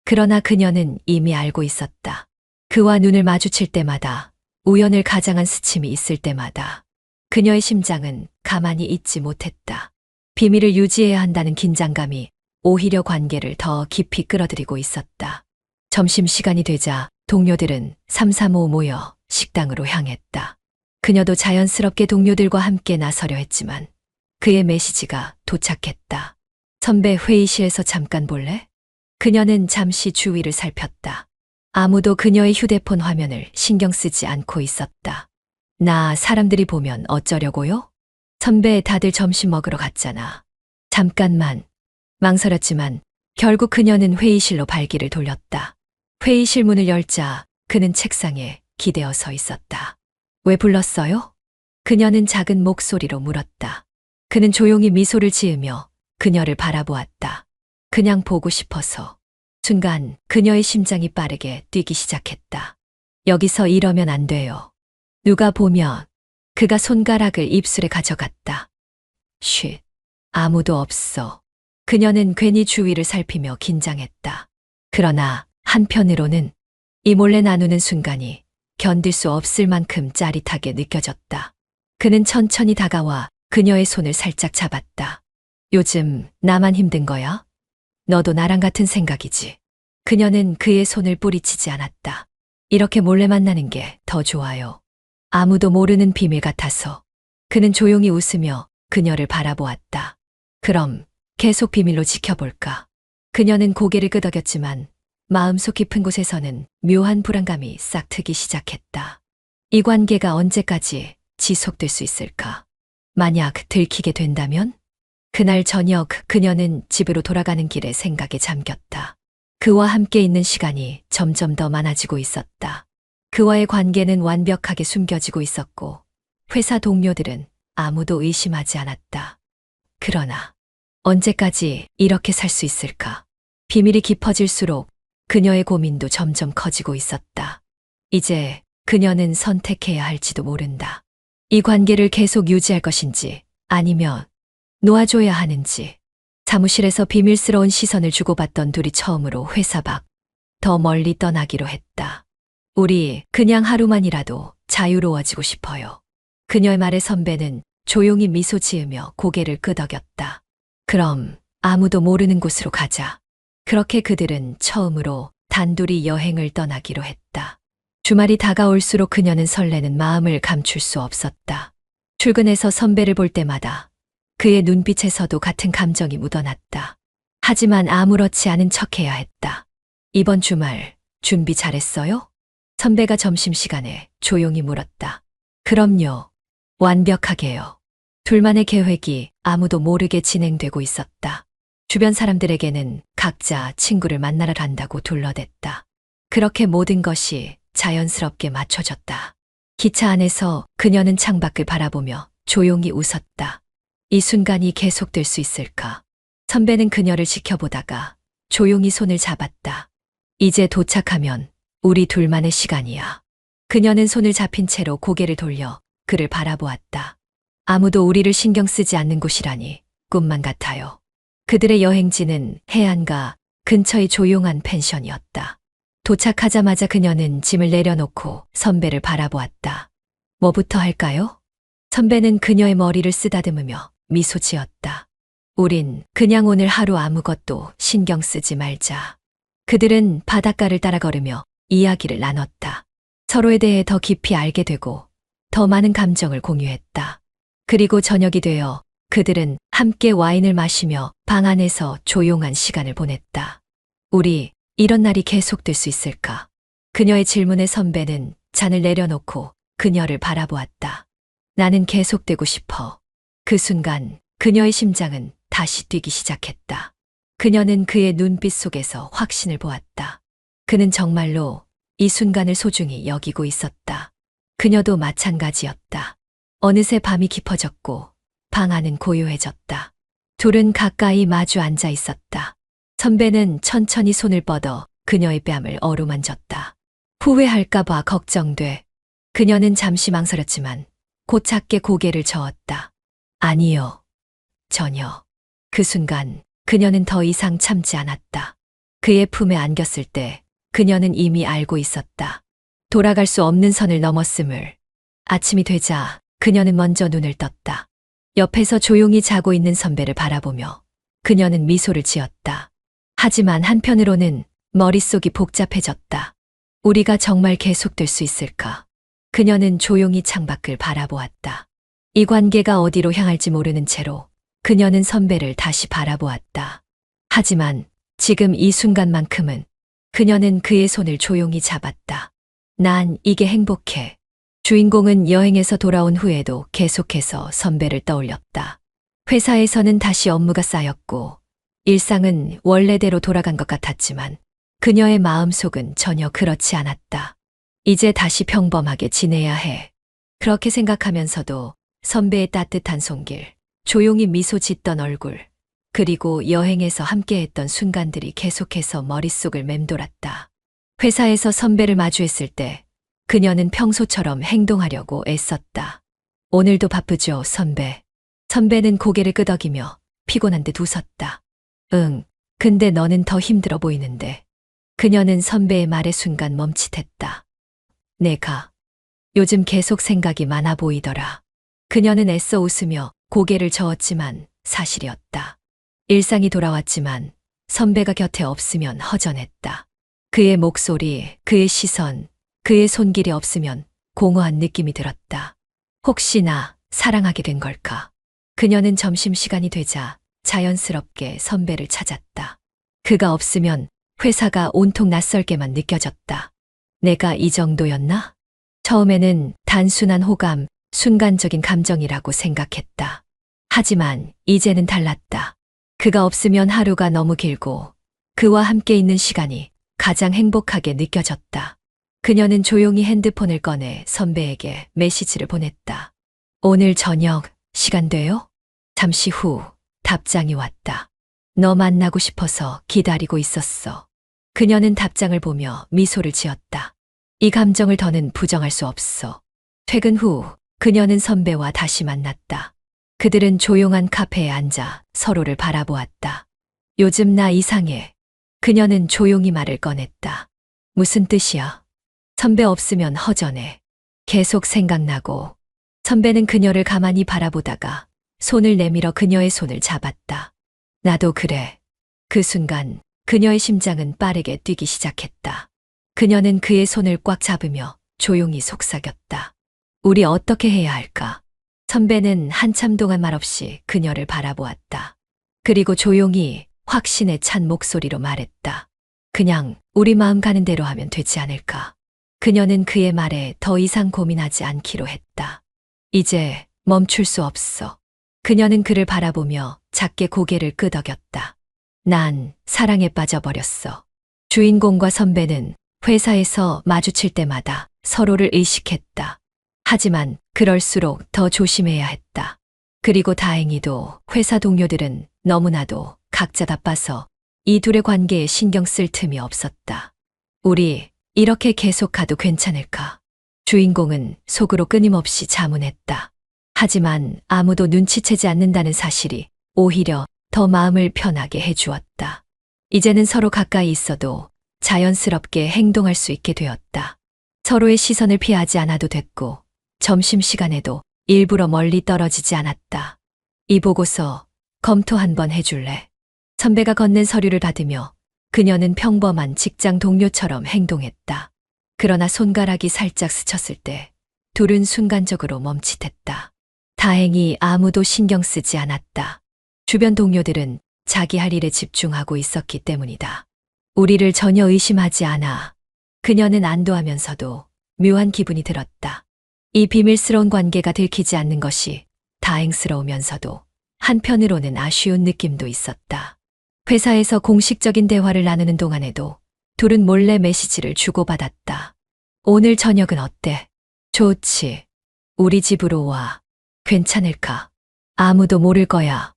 Speaker 1: 그러나 그녀는 이미 알고 있었다. 그와 눈을 마주칠 때마다, 우연을 가장한 스침이 있을 때마다 그녀의 심장은 가만히 있지 못했다. 비밀을 유지해야 한다는 긴장감이 오히려 관계를 더 깊이 끌어들이고 있었다. 점심시간이 되자 동료들은 삼삼오오 모여 식당으로 향했다. 그녀도 자연스럽게 동료들과 함께 나서려 했지만 그의 메시지가 도착했다. 선배 회의실에서 잠깐 볼래? 그녀는 잠시 주위를 살폈다. 아무도 그녀의 휴대폰 화면을 신경 쓰지 않고 있었다. 나 사람들이 보면 어쩌려고요? 선배 다들 점심 먹으러 갔잖아. 잠깐만. 망설였지만 결국 그녀는 회의실로 발길을 돌렸다. 회의실 문을 열자 그는 책상에 기대어 서 있었다. 왜 불렀어요? 그녀는 작은 목소리로 물었다. 그는 조용히 미소를 지으며 그녀를 바라보았다. 그냥 보고 싶어서. 순간 그녀의 심장이 빠르게 뛰기 시작했다. 여기서 이러면 안 돼요. 누가 보면. 그가 손가락을 입술에 가져갔다. 쉿. 아무도 없어. 그녀는 괜히 주위를 살피며 긴장했다. 그러나 한편으로는 이 몰래 나누는 순간이 견딜 수 없을 만큼 짜릿하게 느껴졌다. 그는 천천히 다가와 그녀의 손을 살짝 잡았다. 요즘 나만 힘든 거야? 너도 나랑 같은 생각이지. 그녀는 그의 손을 뿌리치지 않았다. 이렇게 몰래 만나는 게 더 좋아요. 아무도 모르는 비밀 같아서. 그는 조용히 웃으며 그녀를 바라보았다. 그럼 계속 비밀로 지켜볼까? 그녀는 고개를 끄덕였지만 마음속 깊은 곳에서는 묘한 불안감이 싹 트기 시작했다. 이 관계가 언제까지 지속될 수 있을까? 만약 들키게 된다면? 그날 저녁 그녀는 집으로 돌아가는 길에 생각에 잠겼다. 그와 함께 있는 시간이 점점 더 많아지고 있었다. 그와의 관계는 완벽하게 숨겨지고 있었고 회사 동료들은 아무도 의심하지 않았다. 그러나 언제까지 이렇게 살 수 있을까? 비밀이 깊어질수록 그녀의 고민도 점점 커지고 있었다. 이제 그녀는 선택해야 할지도 모른다. 이 관계를 계속 유지할 것인지 아니면 놓아줘야 하는지. 사무실에서 비밀스러운 시선을 주고받던 둘이 처음으로 회사 밖, 더 멀리 떠나기로 했다. 우리 그냥 하루만이라도 자유로워지고 싶어요. 그녀의 말에 선배는 조용히 미소 지으며 고개를 끄덕였다. 그럼 아무도 모르는 곳으로 가자. 그렇게 그들은 처음으로 단둘이 여행을 떠나기로 했다. 주말이 다가올수록 그녀는 설레는 마음을 감출 수 없었다. 출근해서 선배를 볼 때마다 그의 눈빛에서도 같은 감정이 묻어났다. 하지만 아무렇지 않은 척해야 했다. 이번 주말 준비 잘했어요? 선배가 점심시간에 조용히 물었다. 그럼요. 완벽하게요. 둘만의 계획이 아무도 모르게 진행되고 있었다. 주변 사람들에게는 각자 친구를 만나러 간다고 둘러댔다. 그렇게 모든 것이 자연스럽게 맞춰졌다. 기차 안에서 그녀는 창밖을 바라보며 조용히 웃었다. 이 순간이 계속될 수 있을까? 선배는 그녀를 지켜보다가 조용히 손을 잡았다. 이제 도착하면 우리 둘만의 시간이야. 그녀는 손을 잡힌 채로 고개를 돌려 그를 바라보았다. 아무도 우리를 신경 쓰지 않는 곳이라니 꿈만 같아요. 그들의 여행지는 해안가 근처의 조용한 펜션이었다. 도착하자마자 그녀는 짐을 내려놓고 선배를 바라보았다. 뭐부터 할까요? 선배는 그녀의 머리를 쓰다듬으며 미소 지었다. 우린 그냥 오늘 하루 아무것도 신경 쓰지 말자. 그들은 바닷가를 따라 걸으며 이야기를 나눴다. 서로에 대해 더 깊이 알게 되고 더 많은 감정을 공유했다. 그리고 저녁이 되어 그들은 함께 와인을 마시며 방 안에서 조용한 시간을 보냈다. 우리 이런 날이 계속될 수 있을까? 그녀의 질문에 선배는 잔을 내려놓고 그녀를 바라보았다. 나는 계속되고 싶어. 그 순간 그녀의 심장은 다시 뛰기 시작했다. 그녀는 그의 눈빛 속에서 확신을 보았다. 그는 정말로 이 순간을 소중히 여기고 있었다. 그녀도 마찬가지였다. 어느새 밤이 깊어졌고 방 안은 고요해졌다. 둘은 가까이 마주 앉아 있었다. 선배는 천천히 손을 뻗어 그녀의 뺨을 어루만졌다. 후회할까봐 걱정돼. 그녀는 잠시 망설였지만 곧 작게 고개를 저었다. 아니요. 전혀. 그 순간 그녀는 더 이상 참지 않았다. 그의 품에 안겼을 때 그녀는 이미 알고 있었다. 돌아갈 수 없는 선을 넘었음을. 아침이 되자 그녀는 먼저 눈을 떴다. 옆에서 조용히 자고 있는 선배를 바라보며 그녀는 미소를 지었다. 하지만 한편으로는 머릿속이 복잡해졌다. 우리가 정말 계속될 수 있을까? 그녀는 조용히 창밖을 바라보았다. 이 관계가 어디로 향할지 모르는 채로 그녀는 선배를 다시 바라보았다. 하지만 지금 이 순간만큼은 그녀는 그의 손을 조용히 잡았다. 난 이게 행복해. 주인공은 여행에서 돌아온 후에도 계속해서 선배를 떠올렸다. 회사에서는 다시 업무가 쌓였고 일상은 원래대로 돌아간 것 같았지만 그녀의 마음속은 전혀 그렇지 않았다. 이제 다시 평범하게 지내야 해. 그렇게 생각하면서도 선배의 따뜻한 손길, 조용히 미소 짓던 얼굴, 그리고 여행에서 함께했던 순간들이 계속해서 머릿속을 맴돌았다. 회사에서 선배를 마주했을 때 그녀는 평소처럼 행동하려고 애썼다. 오늘도 바쁘죠, 선배. 선배는 고개를 끄덕이며 피곤한 듯 웃었다. 응, 근데 너는 더 힘들어 보이는데. 그녀는 선배의 말에 순간 멈칫했다. 내가 요즘 계속 생각이 많아 보이더라. 그녀는 애써 웃으며 고개를 저었지만 사실이었다. 일상이 돌아왔지만 선배가 곁에 없으면 허전했다. 그의 목소리, 그의 시선, 그의 손길이 없으면 공허한 느낌이 들었다. 혹시나 사랑하게 된 걸까? 그녀는 점심시간이 되자 자연스럽게 선배를 찾았다. 그가 없으면 회사가 온통 낯설게만 느껴졌다. 내가 이 정도였나? 처음에는 단순한 호감, 순간적인 감정이라고 생각했다. 하지만 이제는 달랐다. 그가 없으면 하루가 너무 길고 그와 함께 있는 시간이 가장 행복하게 느껴졌다. 그녀는 조용히 핸드폰을 꺼내 선배에게 메시지를 보냈다. 오늘 저녁 시간 돼요? 잠시 후 답장이 왔다. 너 만나고 싶어서 기다리고 있었어. 그녀는 답장을 보며 미소를 지었다. 이 감정을 더는 부정할 수 없어. 퇴근 후 그녀는 선배와 다시 만났다. 그들은 조용한 카페에 앉아 서로를 바라보았다. 요즘 나 이상해. 그녀는 조용히 말을 꺼냈다. 무슨 뜻이야? 선배 없으면 허전해. 계속 생각나고. 선배는 그녀를 가만히 바라보다가 손을 내밀어 그녀의 손을 잡았다. 나도 그래. 그 순간 그녀의 심장은 빠르게 뛰기 시작했다. 그녀는 그의 손을 꽉 잡으며 조용히 속삭였다. 우리 어떻게 해야 할까? 선배는 한참 동안 말없이 그녀를 바라보았다. 그리고 조용히 확신에 찬 목소리로 말했다. 그냥 우리 마음 가는 대로 하면 되지 않을까? 그녀는 그의 말에 더 이상 고민하지 않기로 했다. 이제 멈출 수 없어. 그녀는 그를 바라보며 작게 고개를 끄덕였다. 난 사랑에 빠져버렸어. 주인공과 선배는 회사에서 마주칠 때마다 서로를 의식했다. 하지만 그럴수록 더 조심해야 했다. 그리고 다행히도 회사 동료들은 너무나도 각자 바빠서 이 둘의 관계에 신경 쓸 틈이 없었다. 우리 이렇게 계속 가도 괜찮을까? 주인공은 속으로 끊임없이 자문했다. 하지만 아무도 눈치채지 않는다는 사실이 오히려 더 마음을 편하게 해주었다. 이제는 서로 가까이 있어도 자연스럽게 행동할 수 있게 되었다. 서로의 시선을 피하지 않아도 됐고 점심시간에도 일부러 멀리 떨어지지 않았다. 이 보고서 검토 한번 해줄래? 선배가 건넨 서류를 받으며 그녀는 평범한 직장 동료처럼 행동했다. 그러나 손가락이 살짝 스쳤을 때 둘은 순간적으로 멈칫했다. 다행히 아무도 신경 쓰지 않았다. 주변 동료들은 자기 할 일에 집중하고 있었기 때문이다. 우리를 전혀 의심하지 않아. 그녀는 안도하면서도 묘한 기분이 들었다. 이 비밀스러운 관계가 들키지 않는 것이 다행스러우면서도 한편으로는 아쉬운 느낌도 있었다. 회사에서 공식적인 대화를 나누는 동안에도 둘은 몰래 메시지를 주고받았다. 오늘 저녁은 어때? 좋지. 우리 집으로 와. 괜찮을까? 아무도 모를 거야.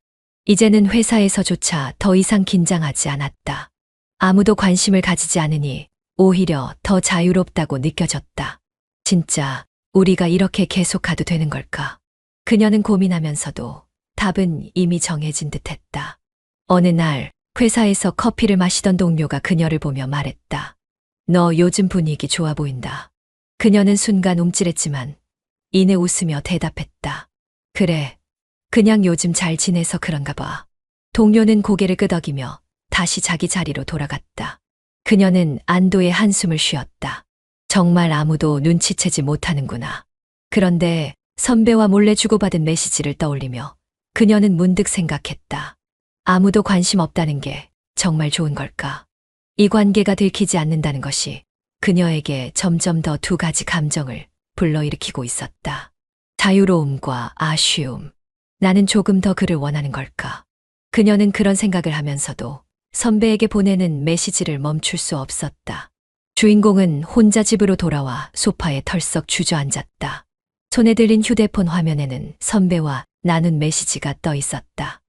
Speaker 1: 이제는 회사에서조차 더 이상 긴장하지 않았다. 아무도 관심을 가지지 않으니 오히려 더 자유롭다고 느껴졌다. 진짜 우리가 이렇게 계속가도 되는 걸까? 그녀는 고민하면서도 답은 이미 정해진 듯했다. 어느 날 회사에서 커피를 마시던 동료가 그녀를 보며 말했다. 너 요즘 분위기 좋아 보인다. 그녀는 순간 움찔했지만 이내 웃으며 대답했다. 그래, 그냥 요즘 잘 지내서 그런가 봐. 동료는 고개를 끄덕이며 다시 자기 자리로 돌아갔다. 그녀는 안도의 한숨을 쉬었다. 정말 아무도 눈치채지 못하는구나. 그런데 선배와 몰래 주고받은 메시지를 떠올리며 그녀는 문득 생각했다. 아무도 관심 없다는 게 정말 좋은 걸까? 이 관계가 들키지 않는다는 것이 그녀에게 점점 더 두 가지 감정을 불러일으키고 있었다. 자유로움과 아쉬움. 나는 조금 더 그를 원하는 걸까? 그녀는 그런 생각을 하면서도 선배에게 보내는 메시지를 멈출 수 없었다. 주인공은 혼자 집으로 돌아와 소파에 털썩 주저앉았다. 손에 들린 휴대폰 화면에는 선배와 나눈 메시지가 떠 있었다.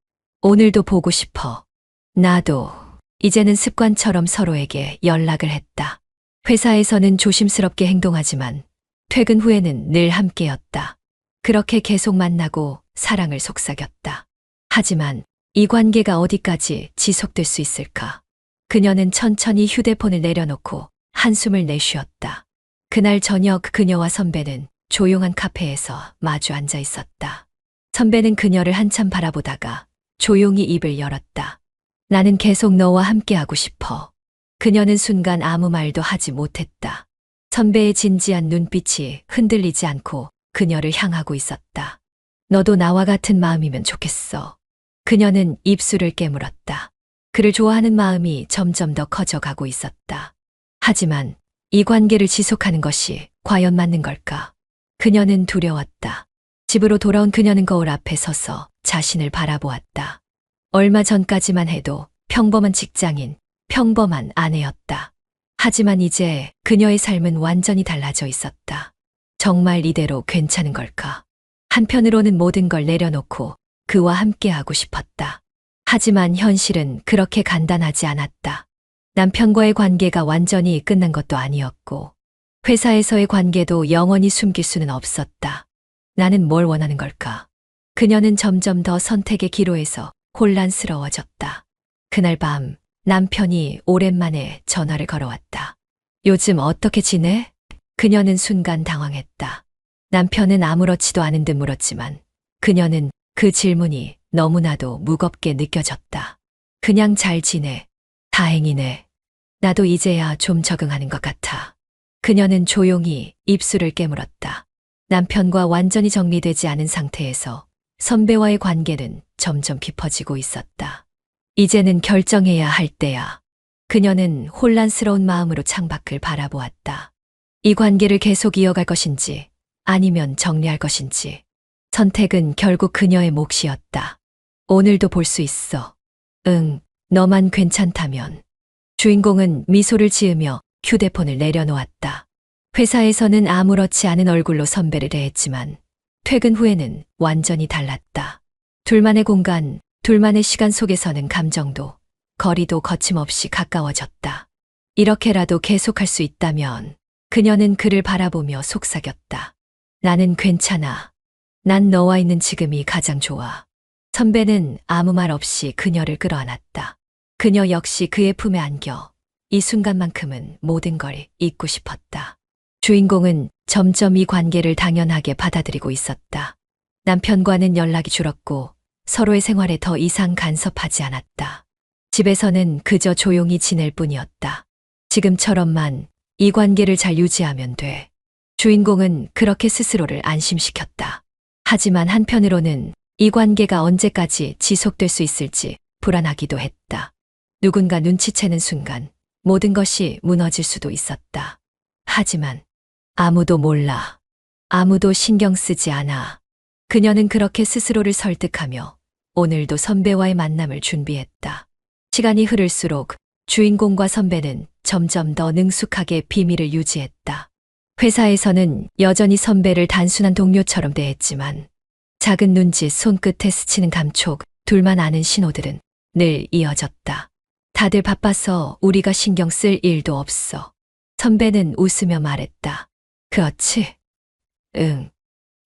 Speaker 1: 오늘도 보고 싶어. 나도. 이제는 습관처럼 서로에게 연락을 했다. 회사에서는 조심스럽게 행동하지만 퇴근 후에는 늘 함께였다. 그렇게 계속 만나고 사랑을 속삭였다. 하지만 이 관계가 어디까지 지속될 수 있을까? 그녀는 천천히 휴대폰을 내려놓고 한숨을 내쉬었다. 그날 저녁 그녀와 선배는 조용한 카페에서 마주 앉아 있었다. 선배는 그녀를 한참 바라보다가 조용히 입을 열었다. 나는 계속 너와 함께하고 싶어. 그녀는 순간 아무 말도 하지 못했다. 선배의 진지한 눈빛이 흔들리지 않고 그녀를 향하고 있었다. 너도 나와 같은 마음이면 좋겠어. 그녀는 입술을 깨물었다. 그를 좋아하는 마음이 점점 더 커져가고 있었다. 하지만 이 관계를 지속하는 것이 과연 맞는 걸까? 그녀는 두려웠다. 집으로 돌아온 그녀는 거울 앞에 서서 자신을 바라보았다. 얼마 전까지만 해도 평범한 직장인, 평범한 아내였다. 하지만 이제 그녀의 삶은 완전히 달라져 있었다. 정말 이대로 괜찮은 걸까? 한편으로는 모든 걸 내려놓고 그와 함께하고 싶었다. 하지만 현실은 그렇게 간단하지 않았다. 남편과의 관계가 완전히 끝난 것도 아니었고 회사에서의 관계도 영원히 숨길 수는 없었다. 나는 뭘 원하는 걸까? 그녀는 점점 더 선택의 기로에서 혼란스러워졌다. 그날 밤 남편이 오랜만에 전화를 걸어왔다. 요즘 어떻게 지내? 그녀는 순간 당황했다. 남편은 아무렇지도 않은 듯 물었지만 그녀는 그 질문이 너무나도 무겁게 느껴졌다. 그냥 잘 지내. 다행이네. 나도 이제야 좀 적응하는 것 같아. 그녀는 조용히 입술을 깨물었다. 남편과 완전히 정리되지 않은 상태에서 선배와의 관계는 점점 깊어지고 있었다. 이제는 결정해야 할 때야. 그녀는 혼란스러운 마음으로 창밖을 바라보았다. 이 관계를 계속 이어갈 것인지 아니면 정리할 것인지. 선택은 결국 그녀의 몫이었다. 오늘도 볼 수 있어. 응, 너만 괜찮다면. 주인공은 미소를 지으며 휴대폰을 내려놓았다. 회사에서는 아무렇지 않은 얼굴로 선배를 대했지만 퇴근 후에는 완전히 달랐다. 둘만의 공간, 둘만의 시간 속에서는 감정도, 거리도 거침없이 가까워졌다. 이렇게라도 계속할 수 있다면 그녀는 그를 바라보며 속삭였다. 나는 괜찮아. 난 너와 있는 지금이 가장 좋아. 선배는 아무 말 없이 그녀를 끌어안았다. 그녀 역시 그의 품에 안겨 이 순간만큼은 모든 걸 잊고 싶었다. 주인공은 점점 이 관계를 당연하게 받아들이고 있었다. 남편과는 연락이 줄었고 서로의 생활에 더 이상 간섭하지 않았다. 집에서는 그저 조용히 지낼 뿐이었다. 지금처럼만 이 관계를 잘 유지하면 돼. 주인공은 그렇게 스스로를 안심시켰다. 하지만 한편으로는 이 관계가 언제까지 지속될 수 있을지 불안하기도 했다. 누군가 눈치채는 순간 모든 것이 무너질 수도 있었다. 하지만 아무도 몰라. 아무도 신경 쓰지 않아. 그녀는 그렇게 스스로를 설득하며 오늘도 선배와의 만남을 준비했다. 시간이 흐를수록 주인공과 선배는 점점 더 능숙하게 비밀을 유지했다. 회사에서는 여전히 선배를 단순한 동료처럼 대했지만 작은 눈짓, 손끝에 스치는 감촉, 둘만 아는 신호들은 늘 이어졌다. 다들 바빠서 우리가 신경 쓸 일도 없어. 선배는 웃으며 말했다. 그렇지? 응.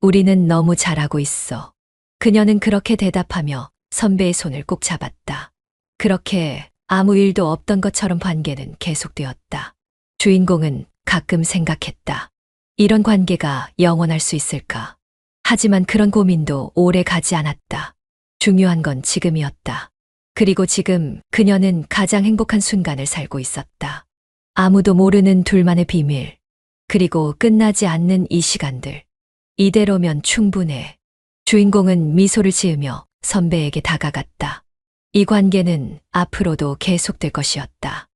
Speaker 1: 우리는 너무 잘하고 있어. 그녀는 그렇게 대답하며 선배의 손을 꼭 잡았다. 그렇게 아무 일도 없던 것처럼 관계는 계속되었다. 주인공은 가끔 생각했다. 이런 관계가 영원할 수 있을까? 하지만 그런 고민도 오래 가지 않았다. 중요한 건 지금이었다. 그리고 지금 그녀는 가장 행복한 순간을 살고 있었다. 아무도 모르는 둘만의 비밀, 그리고 끝나지 않는 이 시간들. 이대로면 충분해. 주인공은 미소를 지으며 선배에게 다가갔다. 이 관계는 앞으로도 계속될 것이었다.